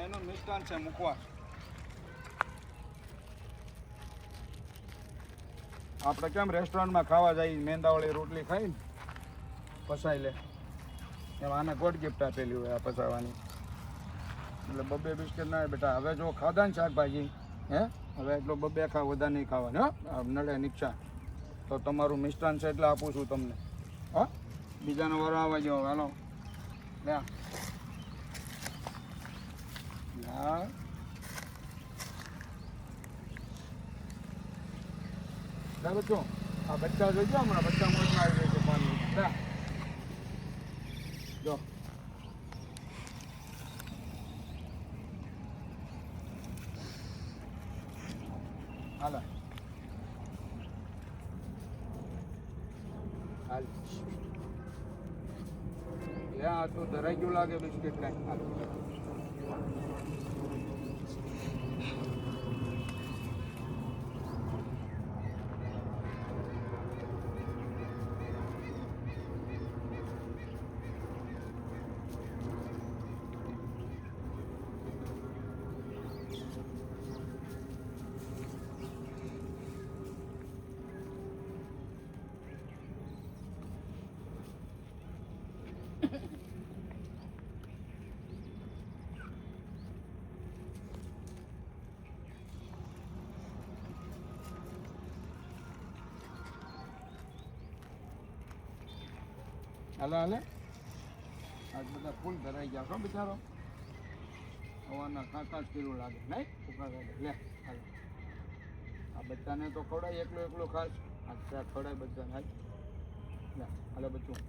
એનું મિષ્ટાન છે મુખવાસ. આપણે કેમ રેસ્ટોરન્ટમાં ખાવા જઈએ મેંદાવાળી રોટલી ખાઈને પસાઈ લે એમ આને ગોડ ગિફ્ટ આપેલી હોય આ પસાવવાની. એટલે બબ્બે બિસ્કિટ ના બેટા. હવે જો ખાધા ને શાકભાજી હવે એટલો બબ્બે ખાવ વધારે નહીં ખાવાનું નડે નિક્ષા. તો તમારું મિષ્ટાન છે એટલે આપું છું તમને. હા બીજાનો વારો આવવા જાઓ. હાલો લે બચ્ચો આ બચ્ચા જોઈજો હમણાં બચ્ચા મોટમાં આવી જશે પાણી જો હાલ હાલ આ તો ધરાઈ ગયું લાગે બિસ્કિટ કાંઈ. હાલ હાલે હાલે આજ બધા ફૂલ ધરાઈ ગયા છો બિચારો. હવાના 5-5 કિલો લાગે નહીં ઉભા લે હાલ. આ બચ્ચાને તો ખવડાય એકલો એકલો ખાસ આ ખવડાય બચ્ચાને હાલ લે હાલે બચ્ચું.